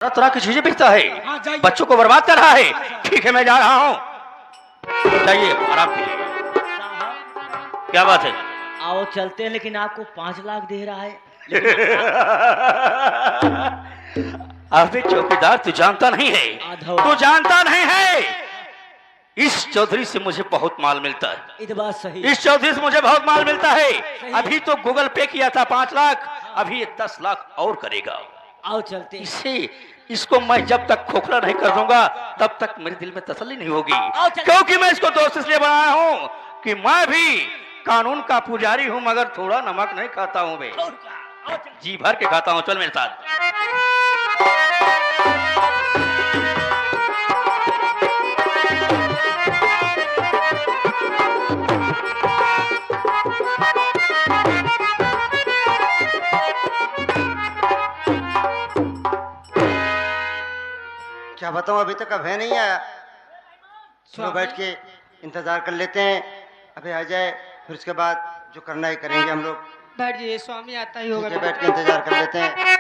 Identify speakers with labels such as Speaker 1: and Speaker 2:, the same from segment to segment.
Speaker 1: तरह तरह की चीजें बिकता है,
Speaker 2: हाँ, जाइए।
Speaker 1: बच्चों को बर्बाद कर रहा है। ठीक है, मैं जा रहा हूँ। जाइए, आराम कीजिए। क्या बात है?
Speaker 2: आओ चलते हैं, लेकिन आपको 5 लाख दे रहा है।
Speaker 1: अबे चौकीदार, तू जानता नहीं है,
Speaker 2: आधा
Speaker 1: तू जानता नहीं है, इस चौधरी से मुझे बहुत माल मिलता है।
Speaker 2: ये तो बात सही।
Speaker 1: इस चौधरी से मुझे बहुत माल मिलता है। अभी तो गूगल पे किया था 5 लाख, अभी ये 10 लाख और करेगा।
Speaker 2: आओ चलते हैं।
Speaker 1: इसको मैं जब तक खोखला नहीं कर दूंगा तब तक मेरे दिल में तसल्ली नहीं होगी, क्योंकि मैं इसको दोस्त इसलिए बनाया हूँ कि मैं भी कानून का पुजारी हूँ, मगर थोड़ा नमक नहीं खाता हूँ बे, जी भर के खाता हूँ। चल मेरे साथ।
Speaker 3: क्या बताऊं, अभी तक अभय नहीं आया। चलो बैठ के इंतजार कर लेते हैं, अभय आ जाए, फिर उसके बाद जो करना है करेंगे हम लोग।
Speaker 4: बैठ जाइए, स्वामी आता ही होगा।
Speaker 3: ठीक है, बैठ के इंतजार कर लेते हैं।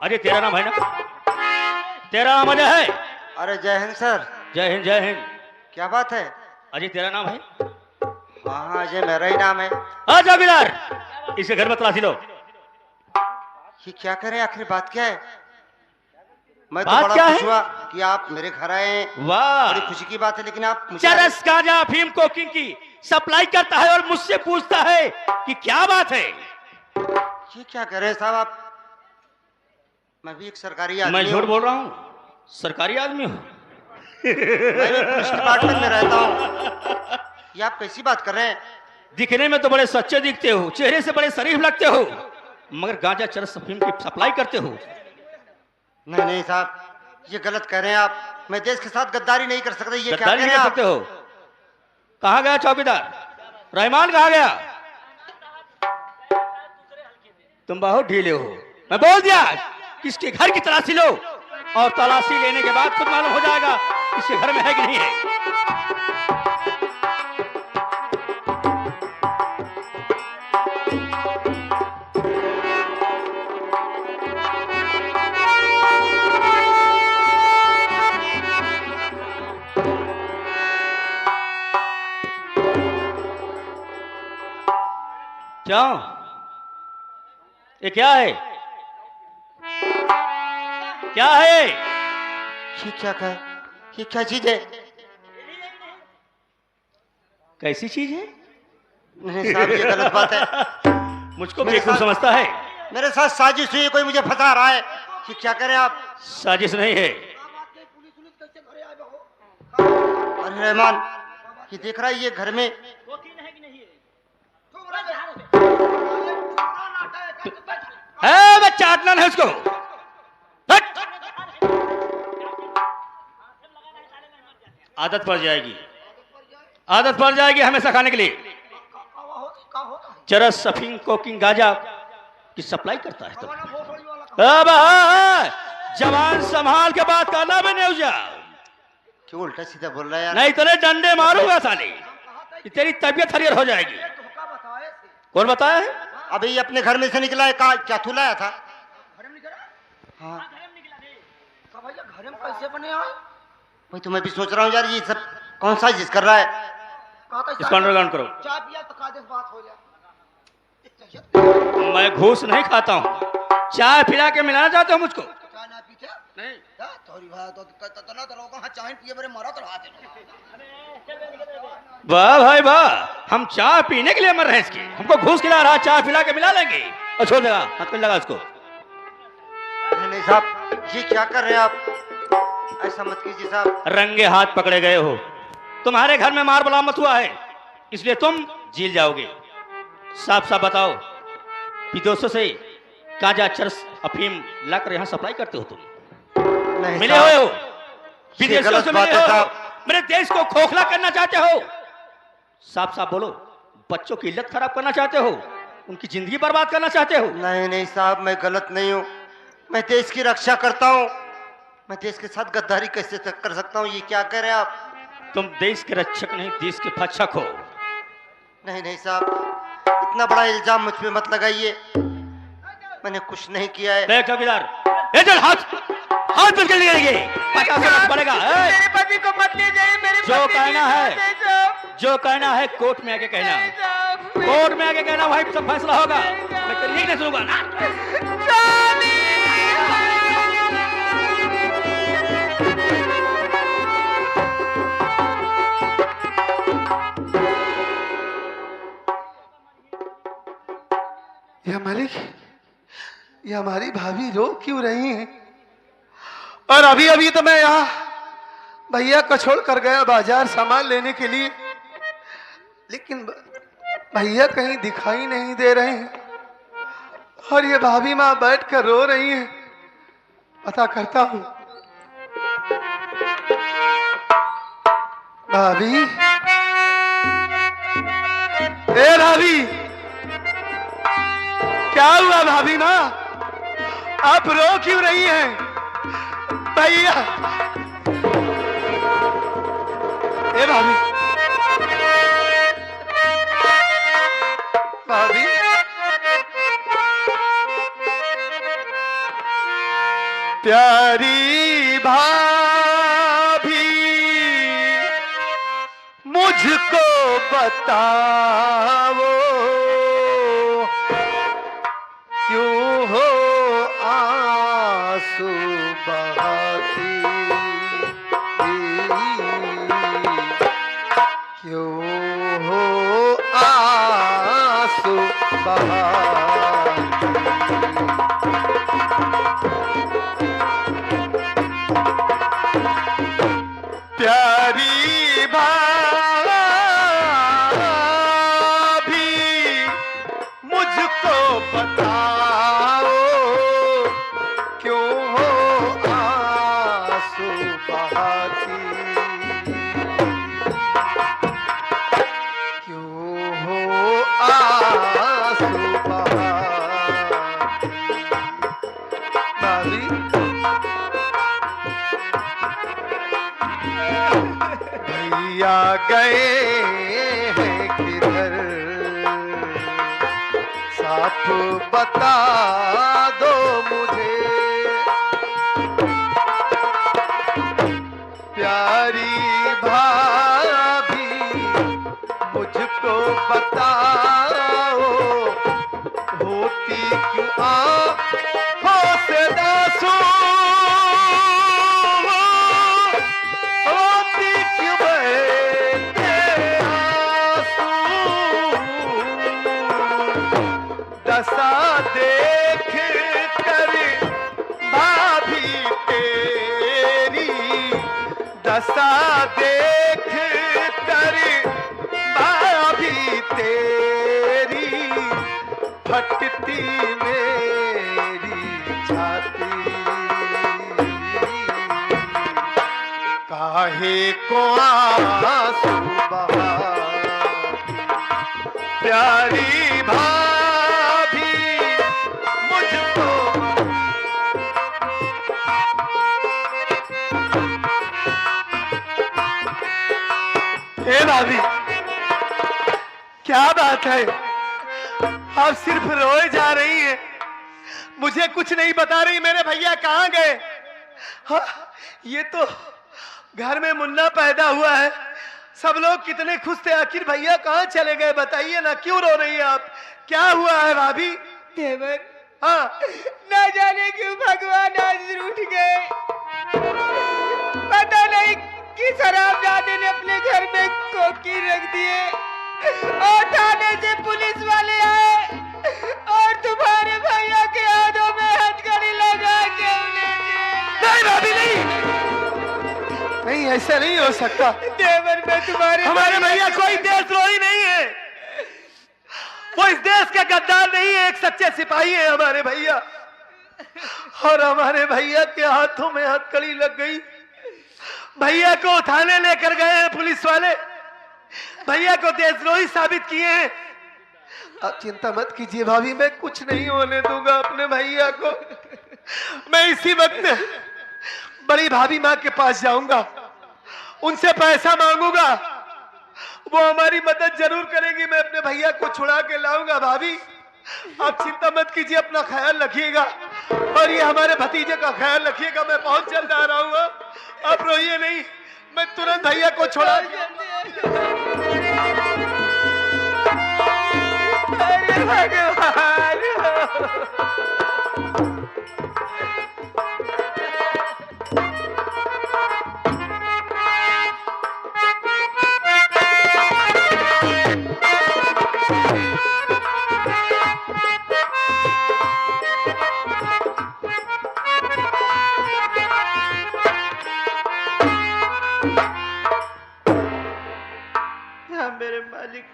Speaker 1: अरे तेरा नाम है ना? तेरा नाम अजय है?
Speaker 3: अरे जय हिंद सर।
Speaker 1: जय हिंद, जय हिंद।
Speaker 3: क्या बात है?
Speaker 1: अजय तेरा नाम है?
Speaker 3: हाँ हाँ, अजय मेरा ही नाम है।
Speaker 1: आ चौकीदार, इसके घर में तलाशी लो।
Speaker 3: ये क्या करें, आखिर बात क्या है? मैं तो
Speaker 1: बात
Speaker 3: बड़ा
Speaker 1: क्या
Speaker 3: खुश
Speaker 1: है?
Speaker 3: हुआ कि आप मेरे घर आए हैं।
Speaker 1: वाह,
Speaker 3: बड़ी खुशी की बात है, लेकिन आप मुझे
Speaker 1: चरस गांजा अफीम कोकिंग की सप्लाई करता है और मुझसे पूछता है कि क्या बात है।
Speaker 3: ये क्या कर रहे हैं साहब आप? मैं भी एक सरकारी आदमी
Speaker 1: मैं
Speaker 3: हूँ।
Speaker 1: झूठ बोल रहा हूँ? सरकारी आदमी हूँ।
Speaker 3: मैं भी पुलिस डिपार्टमेंट में रहता हूँ। ये आप कैसी बात कर रहे हैं?
Speaker 1: दिखने में तो बड़े सच्चे दिखते हो, चेहरे से बड़े शरीफ लगते हो, मगर गांजा चरस अफीम की सप्लाई करते हो।
Speaker 3: नहीं नहीं साहब, ये गलत कह रहे हैं आप। मैं देश के साथ गद्दारी नहीं कर सकता। ये क्या
Speaker 1: गद्दारी
Speaker 3: कह
Speaker 1: नहीं
Speaker 3: रहे
Speaker 1: कर
Speaker 3: हैं
Speaker 1: सकते
Speaker 3: आप?
Speaker 1: हो? कहाँ गया चौकीदार? रहमान कहाँ गया? तुम बहुत ढीले हो। मैं बोल दिया किसके घर की तलाशी लो, और तलाशी लेने के बाद खुद मालूम हो जाएगा इसके घर में है कि नहीं है। क्यों? ये क्या है? क्या है?
Speaker 3: ये क्या कहा? ये क्या चीज है?
Speaker 1: कैसी चीज है?
Speaker 3: नहीं साहब, ये गलत बात है।
Speaker 1: मुझको
Speaker 3: मेरे
Speaker 1: बेवकूफ
Speaker 3: साथ-
Speaker 1: समझता है?
Speaker 3: मेरे साथ साजिश हुई है, कोई मुझे फंसा रहा है। ये क्या करें आप?
Speaker 1: साजिश नहीं है।
Speaker 3: अरे रहमान, ये देख रहा है ये घर में?
Speaker 1: है बच्चा, आटना है उसको। हट! आदत पड़ जाएगी, आदत पड़ जाएगी हमेशा खाने के लिए। चरस अफीम कोकिंग गांजा की सप्लाई करता है। अब जवान संभाल के बात करना भी नहीं जा,
Speaker 3: क्यों उल्टा सीधा बोल रहा है यार?
Speaker 1: नहीं तो डंडे मारूंगा साले, कि तेरी तबीयत हरियर हो जाएगी। कौन बताया है?
Speaker 3: अभी ये अपने घर में से निकला है। कहा क्या थूलाया था? हाँ
Speaker 4: घर में कैसे बने आए?
Speaker 3: भाई, तो मैं भी सोच रहा हूँ यार, ये सब कौन सा जिस कर रहा है?
Speaker 1: इसको अंडरग्राउंड करो।
Speaker 4: चाय पिया तो कादे बात हो जाए।
Speaker 1: मैं घूस नहीं खाता हूँ, चाय पिला के मिलाना चाहते हो मुझको?
Speaker 4: चाय ना पीते?
Speaker 1: नहीं।
Speaker 4: तोरी भाई तो लोगों हां चाय पिए बड़े मारा तो हाथ
Speaker 1: वाह भाई वाह, हम चाय पीने के लिए मर रहे हैं इसके, हमको घूस खिला रहा, चाय पिला के मिला लेंगे। और छोड़ देगा, हाथ में लगा उसको।
Speaker 3: नहीं नहीं साहब, ये क्या कर रहे हैं आप? ऐसा मत कीजिए साहब।
Speaker 1: रंगे हाथ पकड़े गए हो, तुम्हारे घर में मार बरामद हुआ है, इसलिए तुम जेल जाओगे। साफ साफ बताओ, विदेशों से गांजा चरस अफीम लाकर यहाँ सप्लाई करते हो तुम?
Speaker 3: नहीं
Speaker 1: मिले हुए हो,
Speaker 3: ये
Speaker 1: विदेशियों
Speaker 3: गलत
Speaker 1: से
Speaker 3: बात
Speaker 1: मिले
Speaker 3: है
Speaker 1: हो,
Speaker 3: साहब।
Speaker 1: मेरे देश को खोखला करना चाहते हो। साफ साफ बोलो, बच्चों की इज्जत खराब करना चाहते हो, उनकी जिंदगी बर्बाद करना चाहते हो?
Speaker 3: नहीं नहीं साहब, मैं गलत नहीं हूँ। मैं देश की रक्षा करता हूँ। मैं देश के साथ गद्दारी कैसे कर सकता हूँ? ये क्या कह रहे हैं आप?
Speaker 1: तुम देश के रक्षक नहीं, देश के भक्षक हो।
Speaker 3: नहीं नहीं साहब, इतना बड़ा इल्जाम मुझ पे मत लगाइए, मैंने कुछ नहीं किया है।
Speaker 1: देख चौकीदार, ये चल हाथ हाथ पे के लिए 50 रुपये पड़ेगा।
Speaker 4: मेरे पति को मत ले जाइए, मेरे
Speaker 1: जो
Speaker 4: पति
Speaker 1: कहना
Speaker 4: नहीं
Speaker 1: है,
Speaker 4: जाते साहब।
Speaker 1: जो कहना है कोर्ट में आके कहना,
Speaker 4: नहीं साहब,
Speaker 1: कोर्ट में आके कहना भाई, सब फैसला होगा। मैं तेरी नहीं सुनूंगा ना।
Speaker 4: स्वामी।
Speaker 5: या मालिक, ये हमारी भाभी रो क्यों रही हैं? और अभी अभी तो मैं यहाँ भैया को छोड़ कर गया बाजार सामान लेने के लिए, लेकिन भैया कहीं दिखाई नहीं दे रहे हैं और ये भाभी माँ बैठ कर रो रही हैं। पता करता हूँ। भाभी, ए भाभी, क्या हुआ भाभी माँ, आप रो क्यों रही हैं? भैया, ए भाभी, भाभी, प्यारी भाभी मुझको बताओ, क्यों हो आंसू बहाती, क्यों हो आंसू बहाती। प्यारी भाभी मुझको बताओ, क्यों हो आंसू बहाती, क्यों हो आंसू बहाती। भाभी, भैया गए हैं किधर, साफ बता दो मुझे। प्यारी भाभी मुझको बताओ, होती क्यों आँखों से दासू, होती क्यों बहते आंसू, दशा देख कर भाभी तेरी, दशा देख कर भाभी तेरी, फटती मेरी छाती, काहे को आंसू बहाती। प्यारी भाभी मुझको, हे भाभी, क्या बात है, आप सिर्फ रोए जा रही हैं, मुझे कुछ नहीं बता रही। मेरे भैया कहाँ गए? हाँ, ये तो घर में मुन्ना पैदा हुआ है, सब लोग कितने खुश थे, आखिर भैया कहाँ चले गए? बताइए ना, क्यों रो रही हैं आप? क्या हुआ है भाभी?
Speaker 4: देवर,
Speaker 5: हाँ,
Speaker 4: ना जाने क्यों भगवान आज रूठ गए। पता नहीं कि शराबजादे ने अपने घर में कोकी रख दिए और थाने से पुलिस वाले आए और तुम्हारे भैया के हाथों में हथकड़ी लगा के ले गए।
Speaker 5: नहीं भाभी, नहीं नहीं, ऐसा नहीं हो सकता।
Speaker 4: देवर, मैं तुम्हारे
Speaker 5: हमारे भैया कोई देशद्रोही नहीं है, वो इस देश के गद्दार नहीं है, एक सच्चे सिपाही है हमारे भैया। और हमारे भैया के हाथों में हथकड़ी लग गई, भैया को थाने लेकर गए हैं पुलिस वाले, भैया को देशद्रोही साबित किए हैं। आप चिंता मत कीजिए भाभी, मैं कुछ नहीं होने दूंगा अपने भैया को। मैं इसी वक्त बड़ी भाभी माँ के पास जाऊंगा, उनसे पैसा मांगूंगा वो हमारी मदद जरूर करेगी। मैं अपने भैया को छुड़ा के लाऊंगा। भाभी आप चिंता मत कीजिए, अपना ख्याल रखिएगा और ये हमारे भतीजे का ख्याल रखिएगा। मैं बहुत जल्द आ रहा हूँ, आप रोइए नहीं, मैं तुरंत भैया को छुड़ा
Speaker 4: अरे भगवान। हाँ मेरे मालिक,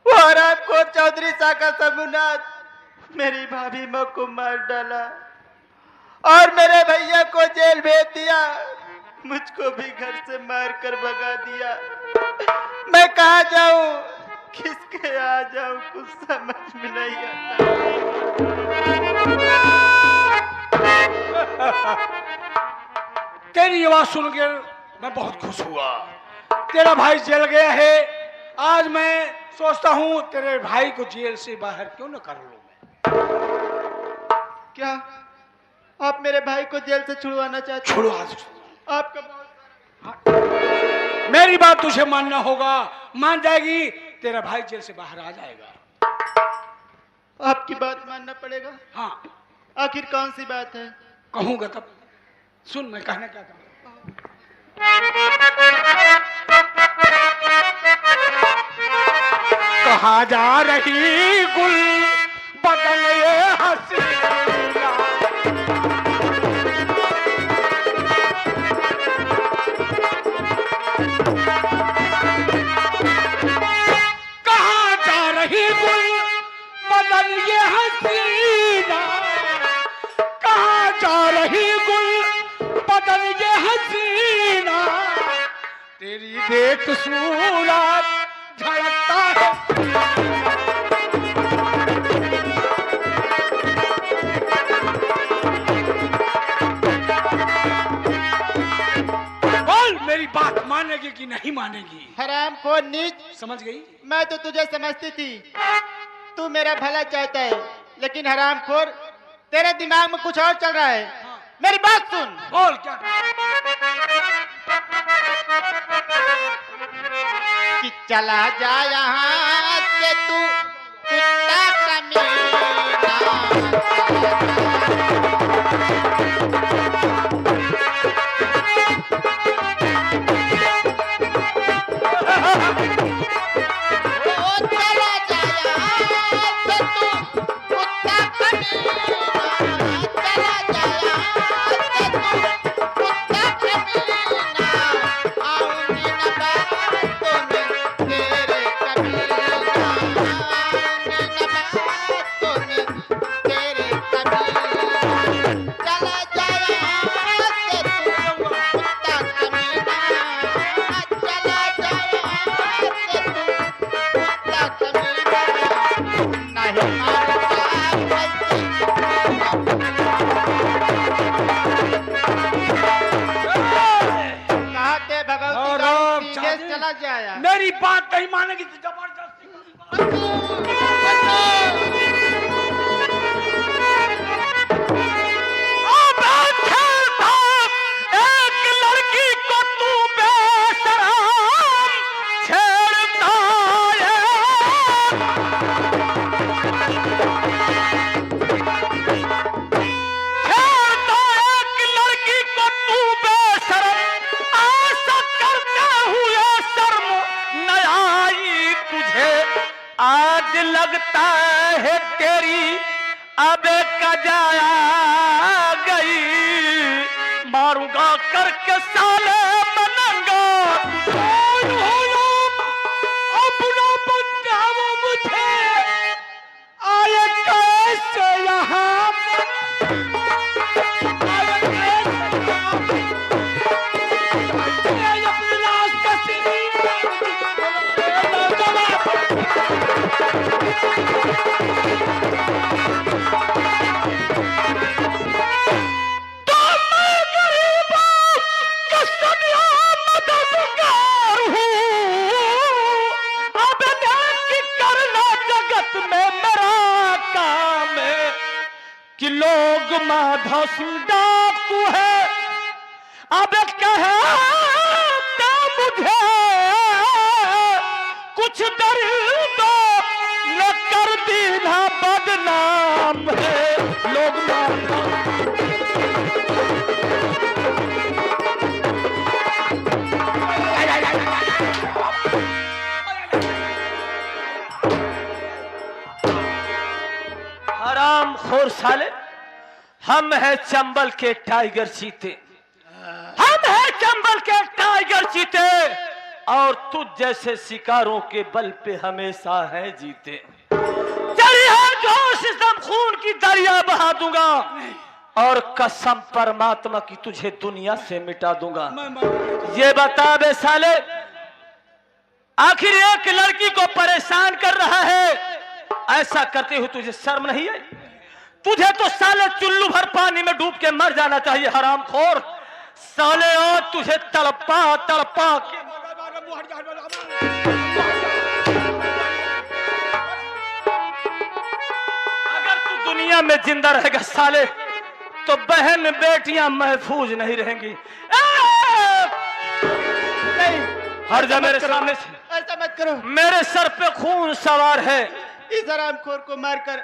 Speaker 4: वो हराम को चौधरी साका सबुनाथ मेरी भाभी माँ को मार डाला और मेरे भैया को जेल भेज दिया, मुझको भी घर से मार कर भगा दिया। मैं कहाँ जाऊँ, किसके आ जाऊँ, कुछ समझ में नहीं आता।
Speaker 6: तेरी आवाज सुन के मैं बहुत खुश हुआ। तेरा भाई जेल गया है। आज मैं सोचता हूँ तेरे भाई को जेल से बाहर क्यों न कर लूं मैं।
Speaker 4: क्या आप मेरे भाई को जेल से छुड़वाना चाहते हैं?
Speaker 6: छोड़ो आज।
Speaker 4: आपका बहुत
Speaker 6: मेरी बात तुझे मानना होगा, मान जाएगी, तेरा भाई जेल से बाहर आ जाएगा।
Speaker 4: आपकी बात मानना पड़ेगा।
Speaker 6: हाँ
Speaker 4: आखिर कौन सी बात है?
Speaker 6: कहूंगा तब सुन मैं कहना चाहता हूँ। कहाँ जा रही गुल बदन ये हसीना, कहाँ जा रही गुल बदन ये हसीना, कहाँ जा रही गुल बदन ये हसीना, तेरी देख सूरत झलकता है। बोल मेरी बात मानेगी कि नहीं मानेगी?
Speaker 4: हराम को नीच,
Speaker 6: समझ गई?
Speaker 4: मैं तो तुझे समझती थी, तू मेरा भला चाहता है, लेकिन हरामखोर तेरे दिमाग में कुछ और चल रहा है। मेरी बात सुन।
Speaker 6: बोल क्या?
Speaker 4: कि चला जा यहाँ से तू कुत्ता कमीना, ओ चला जा यहाँ से तू कुत्ता कमीना, चला जा यहाँ से तू कुत्ता कमीना, आऊंगी न बातों में तेरे कमीना, आऊंगी न बातों में तेरे कमीना, चला जा यहाँ से तू कुत्ता कमीना, चला जा यहाँ से तू कुत्ता कमीना, नहीं मारता कहा के भगवती
Speaker 6: और
Speaker 4: राम
Speaker 6: अब
Speaker 4: सीधे
Speaker 6: चाहे-
Speaker 4: चला जाया।
Speaker 6: मेरी बात नहीं मानेगी तो जबरदस्ती। अब खेलता एक लड़की को तू बेशरम छेड़ता है। छेड़ता एक लड़की को तू बेशरम, ऐसा करते हुए शर्म न आई तुझे। आज लगता है तेरी अब कजाया गई, मारूंगा करके साले बनंगा। अपना बचाओ मुझे, आए कैसे यहाँ अपनी लाश का
Speaker 5: कि लोग माधव डाकू है, अब कहता मुझे कुछ डर दो न कर दीना बदनाम है लोग हराम खोर साले, हम है चंबल के टाइगर चीते, हम है चंबल के टाइगर चीते और तुझ जैसे शिकारों के बल पे हमेशा है जीते। तेरी हर जोश दम खून की दरिया बहा दूंगा और कसम परमात्मा की तुझे दुनिया से मिटा दूंगा। ये बता बे साले, आखिर एक लड़की को परेशान कर रहा है, ऐसा करते हुए तुझे शर्म नहीं आई? तुझे तो साले चुल्लू भर पानी में डूब के मर जाना चाहिए हरामखोर साले। और तुझे तड़पा तड़पा के अगर तू दुनिया में जिंदा रहेगा साले तो बहन बेटियां महफूज नहीं रहेंगी।
Speaker 4: नहीं,
Speaker 5: हट जा मेरे सामने से,
Speaker 4: ऐसा मत करो।
Speaker 5: मेरे सर पे खून सवार है।
Speaker 4: इस हरामखोर को मारकर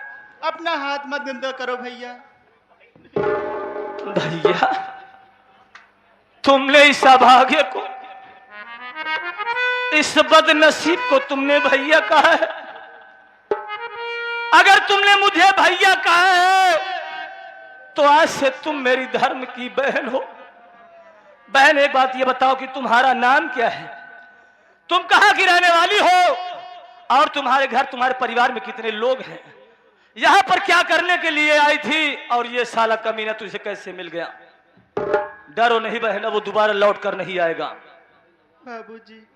Speaker 4: अपना हाथ मत गंदा करो भैया।
Speaker 5: भैया, तुमने इस अभागे को, इस बदनसीब को तुमने भैया कहा है। अगर तुमने मुझे भैया कहा है तो आज से तुम मेरी धर्म की बहन हो। बहन, एक बात ये बताओ कि तुम्हारा नाम क्या है, तुम कहां की रहने वाली हो और तुम्हारे घर तुम्हारे परिवार में कितने लोग हैं, यहां पर क्या करने के लिए आई थी और ये साला कमीना तुझे कैसे मिल गया? डरो नहीं बहन, वो दोबारा लौट कर नहीं आएगा।
Speaker 4: बाबूजी,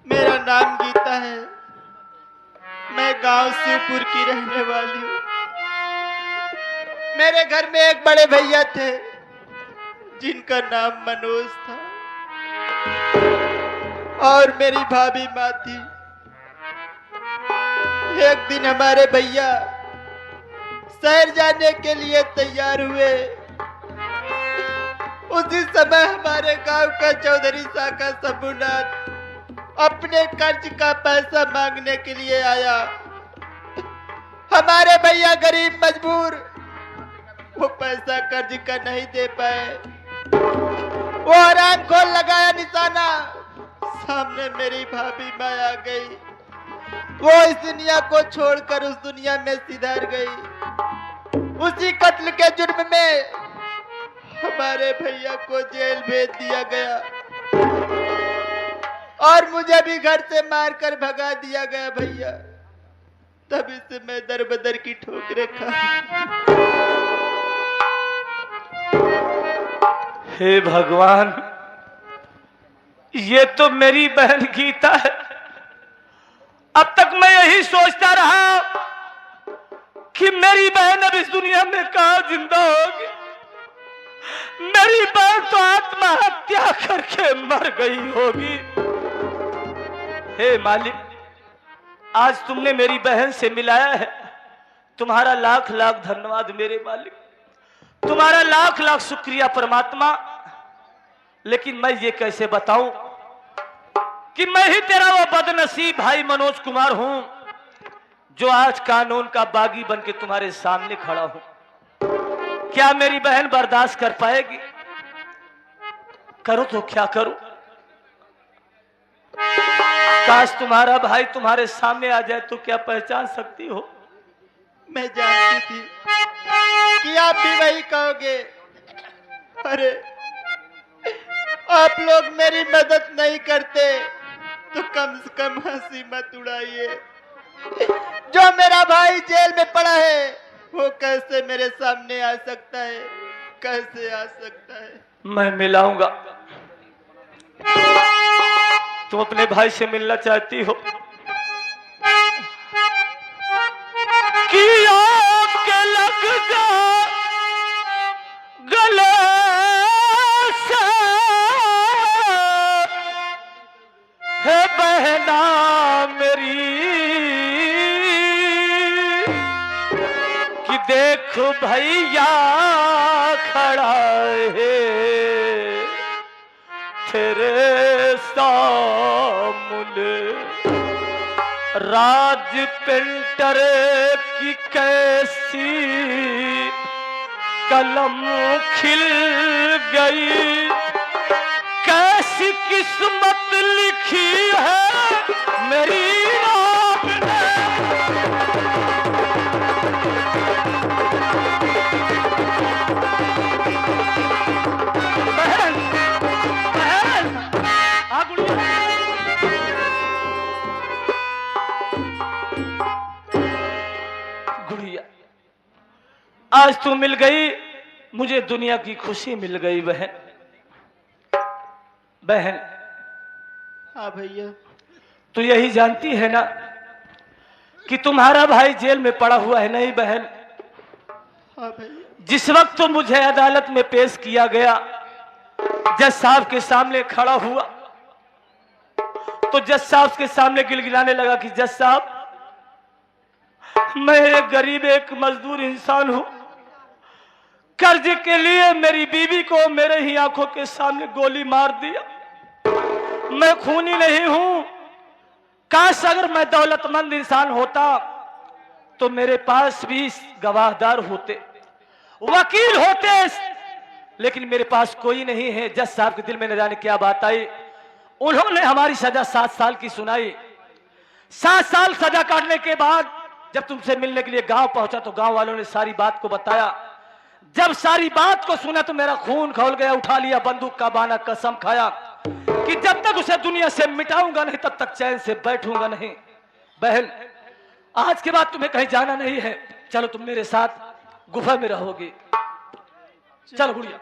Speaker 4: मेरा नाम गीता है, मैं गांव शिवपुर की रहने वाली हूँ। मेरे घर में एक बड़े भैया थे जिनका नाम मनोज था और मेरी भाभी माँ थी। एक दिन हमारे भैया शहर जाने के लिए तैयार हुए। उसी समय हमारे गांव का चौधरी साका शंभुनाथ अपने कर्ज का पैसा मांगने के लिए आया। हमारे भैया गरीब मजबूर, वो पैसा कर्ज का नहीं दे पाए। वो हराम खोल लगाया निशाना, सामने मेरी भाभी माँ आ गई। वो इस दुनिया को छोड़कर उस दुनिया में सिधार गई। उसी कत्ल के जुर्म में हमारे भैया को जेल भेज दिया गया और मुझे भी घर से मारकर भगा दिया गया भैया। तभी से मैं दर बदर की ठोकरें खा।
Speaker 5: हे भगवान, ये तो मेरी बहन गीता है। अब तक मैं यही सोचता रहा कि मेरी बहन अब इस दुनिया में कहां जिंदा होगी। मेरी बहन तो आत्महत्या करके मर गई होगी। हे मालिक, आज तुमने मेरी बहन से मिलाया है, तुम्हारा लाख लाख धन्यवाद मेरे मालिक, तुम्हारा लाख लाख शुक्रिया परमात्मा। लेकिन मैं ये कैसे बताऊं कि मैं ही तेरा वो बदनसीब भाई मनोज कुमार हूं जो आज कानून का बागी बन के तुम्हारे सामने खड़ा हूं। क्या मेरी बहन बर्दाश्त कर पाएगी? करूं तो क्या करूं? काश तुम्हारा भाई तुम्हारे सामने आ जाए तो क्या पहचान सकती हो?
Speaker 4: मैं जानती थी कि आप भी वही कहोगे। अरे, आप लोग मेरी मदद नहीं करते तो कम से कम हंसी मत उड़ाइए। जो मेरा भाई जेल में पड़ा है वो कैसे मेरे सामने आ सकता है? कैसे आ सकता है?
Speaker 5: मैं मिलाऊंगा। तुम अपने भाई से मिलना चाहती हो कि आपके लग जा गले से, है बहना मेरी कि देख भैया खड़ा है तेरे सामने, राज पेंटर की कैसी कलम खिल गई, कैसी किस्मत लिखी है मेरी रात ने। बहन, बहन, आ गुड़िया। गुड़िया, आज तू मिल गई, मुझे दुनिया की खुशी मिल गई बहन। बहन,
Speaker 4: हाँ भैया।
Speaker 5: तू यही जानती है ना कि तुम्हारा भाई जेल में पड़ा हुआ है? नहीं बहन,
Speaker 4: हाँ भैया।
Speaker 5: जिस वक्त तो मुझे अदालत में पेश किया गया, जज साहब के सामने खड़ा हुआ तो जज साहब के सामने गिलगिलाने लगा कि जज साहब, मैं एक गरीब, एक मजदूर इंसान हूं, कर्ज के लिए मेरी बीवी को मेरे ही आंखों के सामने गोली मार दिया। मैं खूनी नहीं हूं, काश अगर मैं दौलतमंद इंसान होता तो मेरे पास भी गवाहदार होते, वकील होते, लेकिन मेरे पास कोई नहीं है। जज साहब के दिल में न जाने क्या बात आई, उन्होंने हमारी सजा 7 साल की सुनाई। 7 साल सजा काटने के बाद जब तुमसे मिलने के लिए गांव पहुंचा तो गांव वालों ने सारी बात को बताया। जब सारी बात को सुना तो मेरा खून खौल गया, उठा लिया बंदूक का बाना, कसम खाया कि जब तक उसे दुनिया से मिटाऊंगा नहीं तब तक चैन से बैठूंगा नहीं। बहन, आज के बाद तुम्हें कहीं जाना नहीं है, चलो तुम मेरे साथ गुफा में रहोगी। चलो गुड़िया।